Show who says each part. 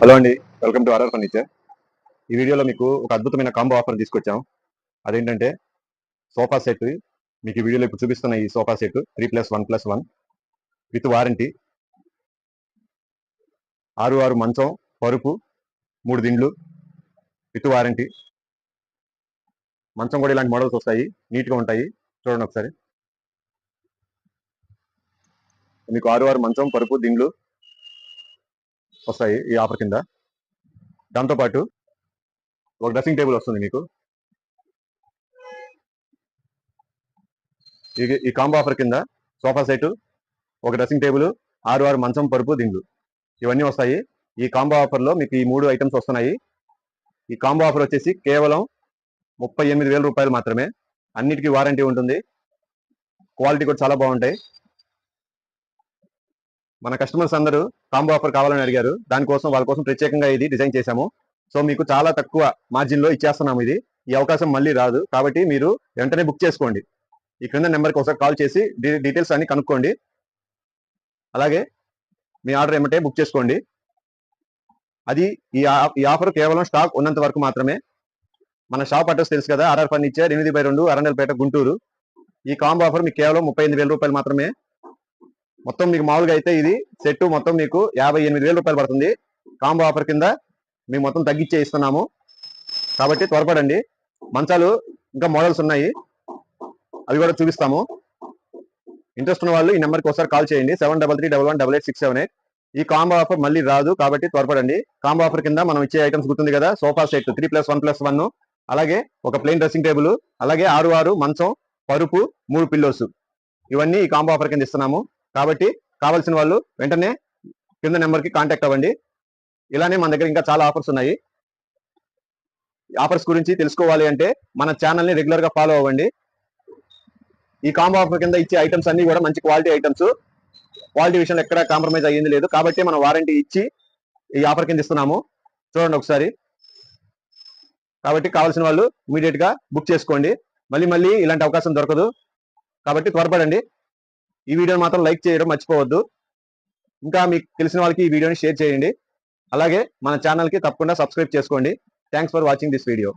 Speaker 1: Hello అండి, welcome to RR furniture. ఈ వీడియోలో మీకు ఒక అద్భుతమైన కాంబో ఆఫర్ తీసుకొచ్చాం. అదేంటంటే సోఫా సెట్. మీకు ఈ వీడియోలో ఇప్పుడు చూపిస్తున్న ఈ సోఫా సెట్ 3+1+1 విత్ వారంటీ. 6 మంచం, పరుపు, 3 దిండ్లు విత్ వారంటీ. మంచం కూడా ఇలాంటి మోడల్స్ వస్తాయి, నీట్గా ఉంటాయి. చూడండి ఒకసారి. మీకు 6 మంచం, పరుపు, దిండ్లు వస్తాయి ఈ ఆఫర్ కింద. దాంతోపాటు ఒక డ్రెస్సింగ్ టేబుల్ వస్తుంది మీకు. ఈ కాంబో ఆఫర్ కింద సోఫా సెట్, ఒక డ్రెస్సింగ్ టేబుల్, 6 మంచం, పరుపు, దిండ్లు ఇవన్నీ వస్తాయి. ఈ కాంబో ఆఫర్లో మీకు ఈ 3 ఐటమ్స్ వస్తున్నాయి. ఈ కాంబో ఆఫర్ వచ్చేసి కేవలం 38,000 రూపాయలు మాత్రమే. అన్నిటికీ వారంటీ ఉంటుంది. క్వాలిటీ కూడా చాలా బాగుంటాయి. మన కస్టమర్స్ అందరూ కాంబో ఆఫర్ కావాలని అడిగారు. దానికోసం వాళ్ళ కోసం ప్రత్యేకంగా ఇది డిజైన్ చేశాము. సో మీకు చాలా తక్కువ మార్జిన్లో ఇచ్చేస్తున్నాము. ఈ అవకాశం మళ్ళీ రాదు. కాబట్టి మీరు వెంటనే బుక్ చేసుకోండి. ఈ క్రింద నెంబర్కి ఒకసారి కాల్ చేసి డీటెయిల్స్ అన్ని కనుక్కోండి. అలాగే మీ ఆర్డర్ ఏమంటే బుక్ చేసుకోండి. అది ఈ ఆఫర్ కేవలం స్టాక్ ఉన్నంత వరకు మాత్రమే. మన షాప్ అడ్రస్ తెలుసు కదా, ఆర్ఆర్ ఫర్నిచర్, 8/2, అరండల్పేట, గుంటూరు. ఈ కాంబో ఆఫర్ మీకు కేవలం 38,000 రూపాయలు మాత్రమే. మొత్తం మీకు మామూలుగా అయితే ఇది సెట్ మొత్తం మీకు 58,000 రూపాయలు పడుతుంది. కాంబో ఆఫర్ కింద మేము మొత్తం తగ్గించే ఇస్తున్నాము. కాబట్టి త్వరపడండి. మంచాలు ఇంకా మోడల్స్ ఉన్నాయి, అవి కూడా చూపిస్తాము. ఇంట్రెస్ట్ ఉన్న వాళ్ళు ఈ నెంబర్కి ఒకసారి కాల్ చేయండి. 7331188678. ఈ కాంబో ఆఫర్ మళ్ళీ రాదు, కాబట్టి త్వరపడండి. కాంబో ఆఫర్ కింద మనం ఇచ్చే ఐటమ్స్ గుర్తుంది కదా, సోఫా సెట్ 3+1+1, అలాగే ఒక ప్లెయిన్ డ్రెస్సింగ్ టేబుల్, అలాగే 6 మంచం, పరుపు, 3 పిల్లోస్, ఇవన్నీ ఈ కాంబో ఆఫర్ కింద ఇస్తున్నాము. కాబట్టి కావాల్సిన వాళ్ళు వెంటనే కింద నెంబర్కి కాంటాక్ట్ అవ్వండి. ఇలానే మన దగ్గర ఇంకా చాలా ఆఫర్స్ ఉన్నాయి. ఆఫర్స్ గురించి తెలుసుకోవాలి అంటే మన ఛానల్ని రెగ్యులర్గా ఫాలో అవ్వండి. ఈ కాంబో ఆఫర్ కింద ఇచ్చే ఐటమ్స్ అన్ని కూడా మంచి క్వాలిటీ ఐటమ్స్. క్వాలిటీ విషయంలో ఎక్కడ కాంప్రమైజ్ అయ్యింది లేదు. కాబట్టి మనం వారంటీ ఇచ్చి ఈ ఆఫర్ కింద ఇస్తున్నాము. చూడండి ఒకసారి. కాబట్టి కావాల్సిన వాళ్ళు ఇమీడియట్ గా బుక్ చేసుకోండి. మళ్ళీ ఇలాంటి అవకాశం దొరకదు. కాబట్టి త్వరపడండి. ఈ వీడియోని మాత్రం లైక్ చేయడం మర్చిపోవద్దు. ఇంకా మీకు తెలిసిన వాళ్ళకి ఈ వీడియోని షేర్ చేయండి. అలాగే మన ఛానల్కి తప్పకుండా సబ్స్క్రైబ్ చేసుకోండి. Thanks for watching this video.